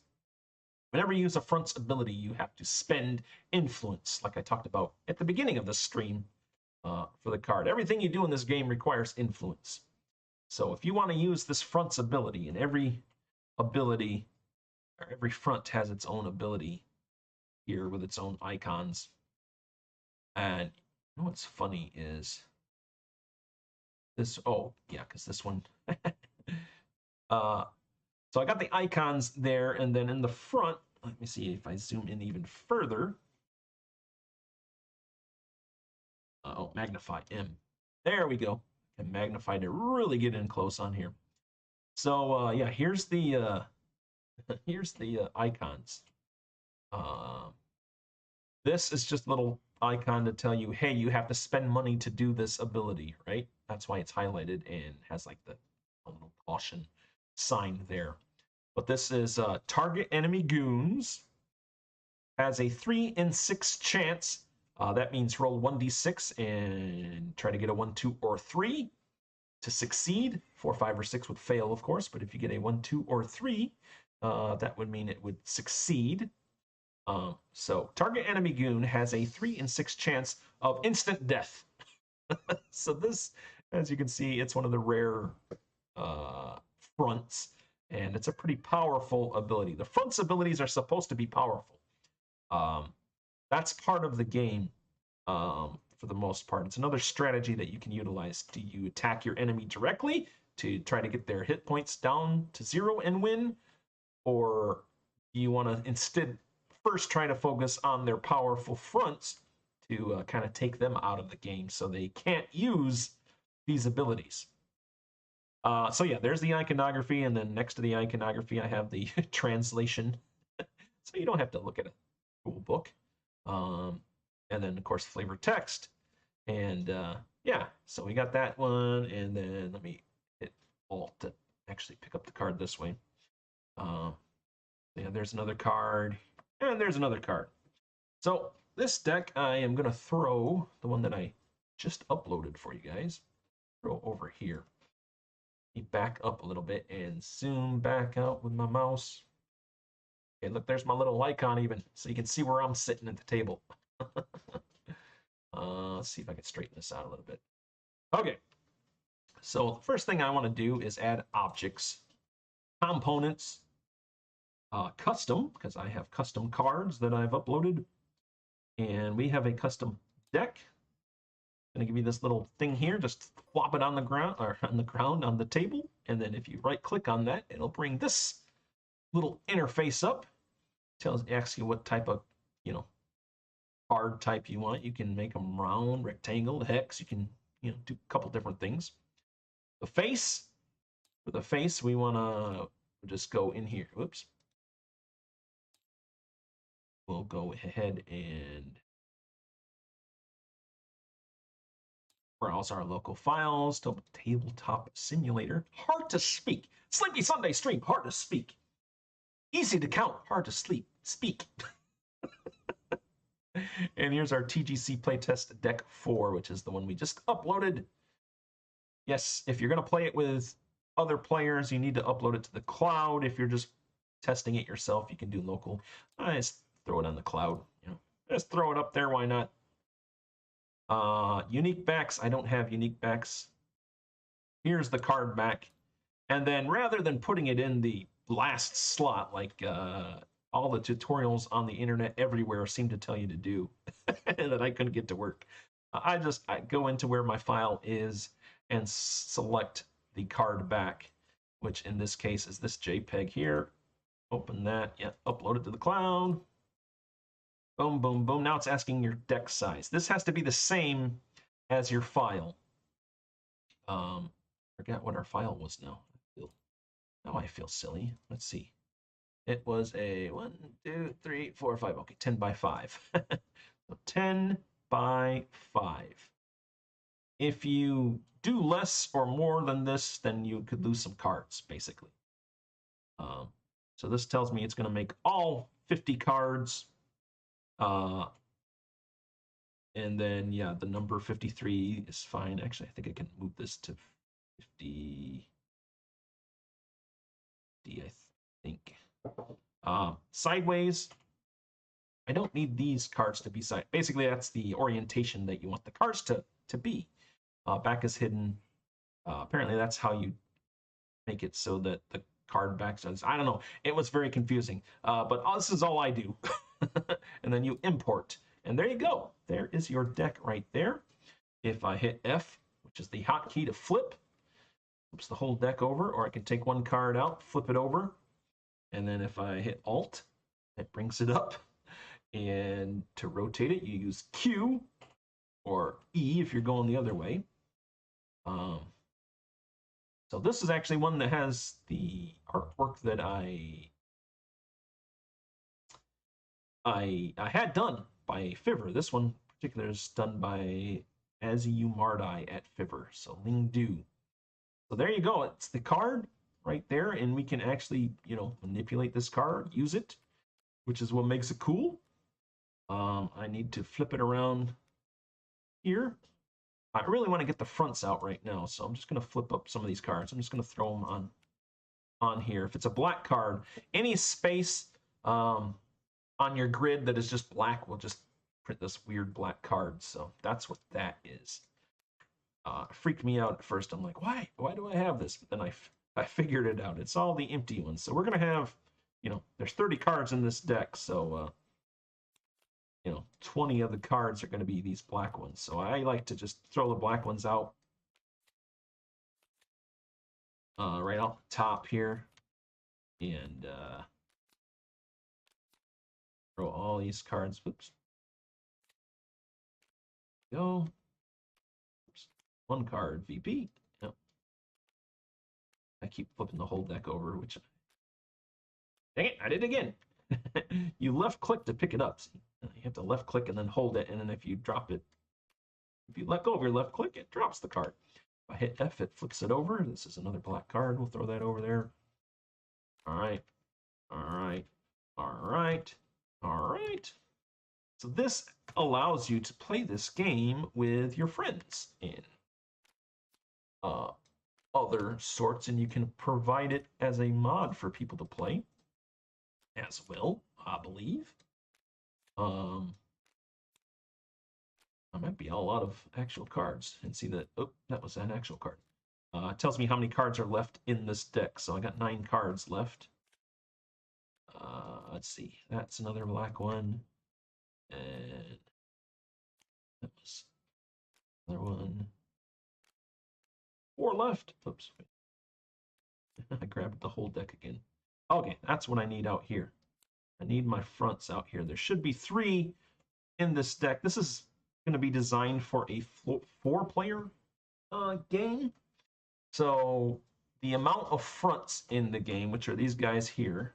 Whenever you use a front's ability, you have to spend influence, like I talked about at the beginning of the stream for the card. Everything you do in this game requires influence. So if you want to use this front's ability, and every ability, or every front has its own ability here with its own icons. And you know what's funny is this, oh yeah, because this one, so I got the icons there, and then in the front, let me see if I zoom in even further. Oh, magnify M. There we go. And magnify to really get in close on here. So yeah, here's the here's the icons. This is just a little icon to tell you, hey, you have to spend money to do this ability, right? That's why it's highlighted and has like the little caution sign there. But this is target enemy goons. Has a 3 in 6 chance That means roll 1d6 and try to get a 1, 2, or 3 to succeed. 4, 5, or 6 would fail, of course, but if you get a 1, 2, or 3, that would mean it would succeed. So target enemy goon has a 3 in 6 chance of instant death. So this, as you can see, it's one of the rare fronts, and it's a pretty powerful ability. The front's abilities are supposed to be powerful. That's part of the game for the most part. It's another strategy that you can utilize. Do you attack your enemy directly to try to get their hit points down to 0 and win? Or do you want to instead first try to focus on their powerful fronts to kind of take them out of the game so they can't use these abilities? So yeah, there's the iconography, and then next to the iconography, I have the translation. So you don't have to look at a cool book. And then, of course, flavor text. And yeah, so we got that one. And then let me hit Alt to actually pick up the card this way. Yeah, there's another card. And there's another card. So this deck, I am going to throw the one that I just uploaded for you guys. Throw over here. Back up a little bit and zoom back out with my mouse. Okay, look, there's my little icon even, so you can see where I'm sitting at the table. Let's see if I can straighten this out a little bit. Okay, so the first thing I want to do is add objects, components, custom, because I have custom cards that I've uploaded, and we have a custom deck. I'm going to give you this little thing here, just flop it on the ground, or on the table, and then if you right click on that, it'll bring this little interface up. Asks you what type of, card type you want. You can make them round, rectangle, hex. You can, do a couple different things. The face, for the face, we want to just go in here. Whoops. We'll go ahead and browse our local files. Tabletop Simulator. Hard to speak. Sleepy Sunday stream. Hard to speak. Easy to count. Hard to speak. And here's our TGC playtest deck 4, which is the one we just uploaded. Yes, if you're going to play it with other players, you need to upload it to the cloud. If you're just testing it yourself, you can do local. I just throw it on the cloud. Just throw it up there. Why not? Unique backs. I don't have unique backs. Here's the card back. And then rather than putting it in the last slot, like all the tutorials on the internet everywhere seem to tell you to do, that I couldn't get to work, I go into where my file is and select the card back, which in this case is this JPEG here. Open that, yeah, upload it to the cloud. Boom, boom, boom. Now it's asking your deck size. This has to be the same as your file. Forgot what our file was now. Now I feel silly. Let's see. It was a 1, 2, 3, 4, 5. Okay, 10 by 5. So 10 by 5. If you do less or more than this, then you could lose some cards, basically. So this tells me it's going to make all 50 cards. And then, yeah, the number 53 is fine. Actually, I think I can move this to 50. I think. Sideways. I don't need these cards to be side. Basically, that's the orientation that you want the cards to be. Back is hidden. Apparently, that's how you make it so that the card back says. I don't know. It was very confusing. But this is all I do. And then you import. And there you go. There is your deck right there. If I hit F, which is the hotkey to flip, flips the whole deck over, or I can take one card out, flip it over, and then if I hit Alt, it brings it up. And to rotate it, you use Q or E if you're going the other way. So this is actually one that has the artwork that I had done by Fiver. This one in particular is done by Aziu Mardai at Fiver. So Ling Du. So there you go. It's the card right there, and we can actually, manipulate this card, use it, which is what makes it cool. I need to flip it around here. I really want to get the fronts out right now, so I'm just going to flip up some of these cards. I'm just going to throw them on here. If it's a black card, any space on your grid that is just black will just print this weird black card. So that's what that is. Freaked me out at first. I'm like, why? Why do I have this? But then I figured it out. It's all the empty ones. So we're going to have, there's 30 cards in this deck. So, 20 of the cards are going to be these black ones. So I like to just throw the black ones out right off the top here. And throw all these cards. Oops. Go. Oops. One card, VP. Yep. I keep flipping the whole deck over, which... Dang it, I did it again. You left click to pick it up. See? You have to left click and then hold it, and then if you drop it, if you let go of your left click, it drops the card. If I hit F, it flips it over. This is another black card. We'll throw that over there. All right. All right. All right. All right. So this allows you to play this game with your friends in other sorts, and you can provide it as a mod for people to play as well, I believe. That might be a lot of actual cards. And see that, oh, that was an actual card. It tells me how many cards are left in this deck. So I got 9 cards left. Let's see, that's another black one. And that was another one. 4 left. Oops. I grabbed the whole deck again. Okay, that's what I need out here. I need my fronts out here. There should be 3 in this deck. This is going to be designed for a 4-player game. So the amount of fronts in the game, which are these guys here,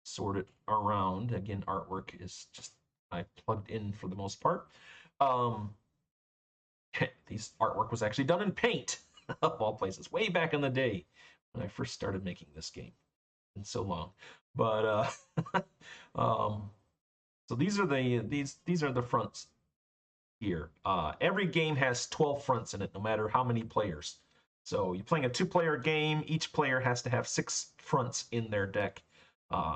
sorted around. Again, artwork is just I plugged in for the most part. These artwork was actually done in paint, of all places, way back in the day when I first started making this game. It's been so long, but so these are the fronts here. Every game has 12 fronts in it, no matter how many players. So you're playing a 2-player game. Each player has to have 6 fronts in their deck.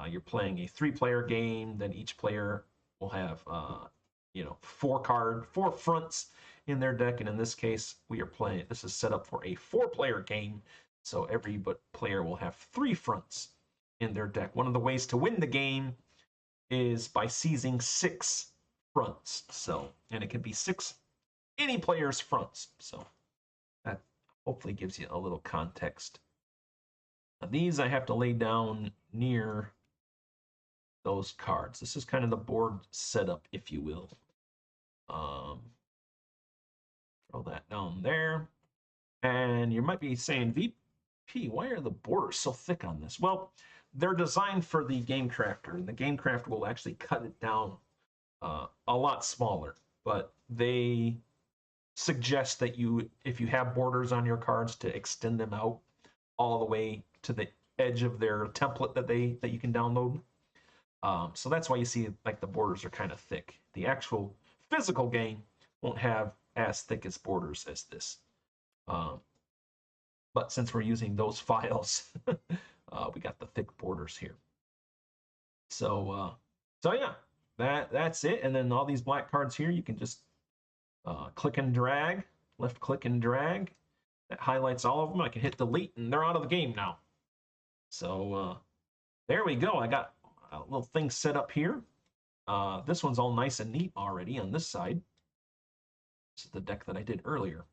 You're playing a 3-player game, then each player will have 4 fronts in their deck. And in this case, we are playing. This is set up for a 4-player game, so every player will have 3 fronts in their deck. One of the ways to win the game is by seizing 6 fronts. So, and it can be 6 any player's fronts. So that hopefully gives you a little context. Now, these I have to lay down near those cards. This is kind of the board setup, if you will. Throw that down there. And you might be saying, VP, why are the borders so thick on this? Well, they're designed for the Game Crafter, and the Game Crafter will actually cut it down a lot smaller. But they suggest that if you have borders on your cards, to extend them out all the way to the edge of their template that you can download. So that's why you see like the borders are kind of thick. The actual physical game won't have as thick as borders as this. But since we're using those files, we got the thick borders here. So yeah, that's it. And then all these black cards here, you can just click and drag, left click and drag. That highlights all of them. I can hit delete, and they're out of the game now. So there we go. I got a little thing set up here. This one's all nice and neat already on this side. This is the deck that I did earlier.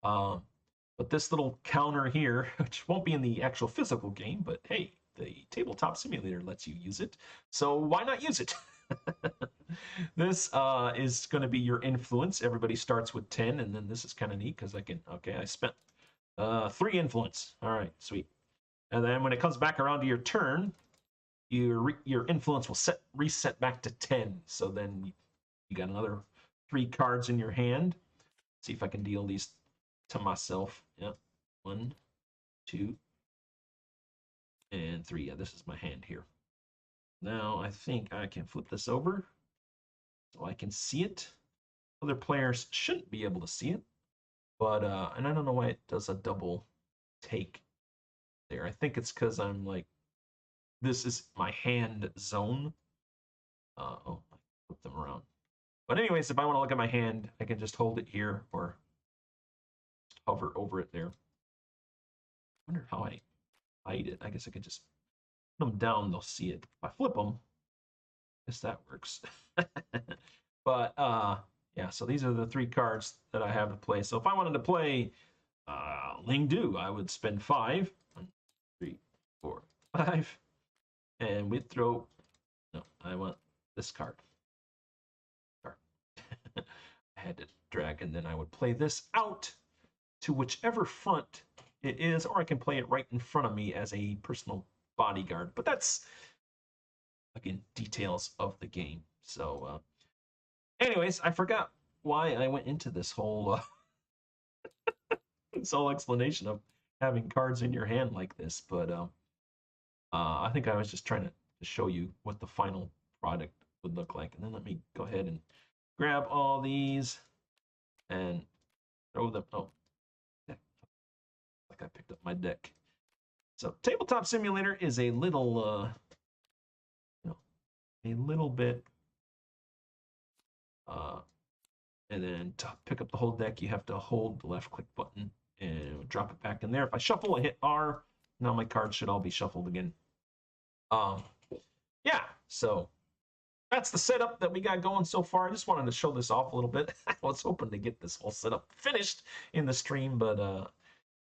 But this little counter here, which won't be in the actual physical game, but hey, the Tabletop Simulator lets you use it. So why not use it? This is going to be your influence. Everybody starts with 10, and then this is kind of neat because I spent 3 influence. All right, sweet. And then when it comes back around to your turn, your influence will reset back to 10. So then you got another 3 cards in your hand. See if I can deal these to myself. Yep. 1, 2, and 3. Yeah, this is my hand here. Now I think I can flip this over. so I can see it. Other players shouldn't be able to see it, but and I don't know why it does a double take there. I think it's because I'm like, this is my hand zone. Oh, I flip them around. But anyways, if I want to look at my hand, I can just hold it here or hover over it there. I wonder how I hide it. I guess I could just put them down, they'll see it. If I flip them, I guess that works. But yeah, so these are the 3 cards that I have to play. So if I wanted to play Ling Du, I would spend 5. 1, 3, 4, 5. And we'd throw, no, I want this card. I had to drag, and then I would play this out to whichever front it is, or I can play it right in front of me as a personal bodyguard. But that's, again, details of the game. So anyways, I forgot why I went into this whole this whole explanation of having cards in your hand like this, but I think I was just trying to show you what the final product would look like. And then let me go ahead and grab all these and throw them. Oh, like I picked up my deck. So Tabletop Simulator is a little, a little bit, and then to pick up the whole deck, you have to hold the left click button and drop it back in there. If I shuffle, I hit R. Now my cards should all be shuffled again. Yeah, so that's the setup that we got going so far. I just wanted to show this off a little bit. I was hoping to get this whole setup finished in the stream, but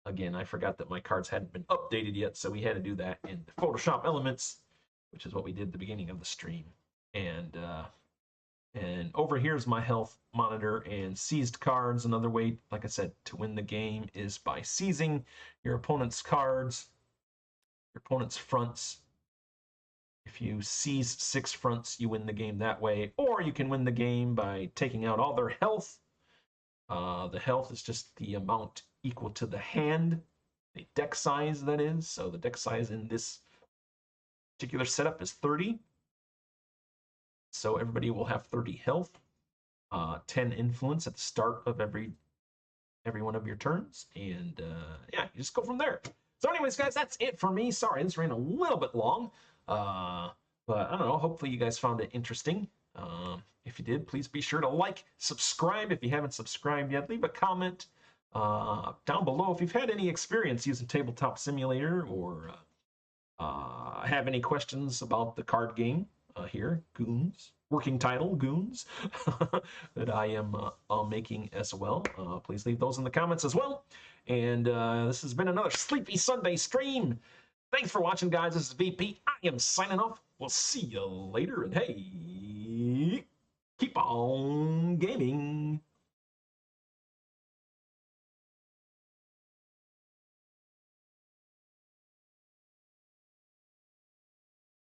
again, I forgot that my cards hadn't been updated yet, so we had to do that in Photoshop Elements, which is what we did at the beginning of the stream. And over here is my health monitor and seized cards. Another way, like I said, to win the game is by seizing your opponent's cards, your opponent's fronts. If you seize 6 fronts, you win the game that way. Or you can win the game by taking out all their health. The health is just the amount equal to the hand, the deck size, that is. So the deck size in this particular setup is 30. So everybody will have 30 health, 10 influence at the start of every one of your turns. And yeah, you just go from there. So anyways, guys, that's it for me. Sorry, this ran a little bit long. But I don't know, hopefully you guys found it interesting. If you did, please be sure to like, subscribe if you haven't subscribed yet. Leave a comment down below if you've had any experience using Tabletop Simulator or have any questions about the card game here, GOONS, working title, GOONS, that I am making as well. Please leave those in the comments as well. And this has been another Sleepy Sunday stream. Thanks for watching, guys. This is VP. I am signing off. We'll see you later. And hey, keep on gaming.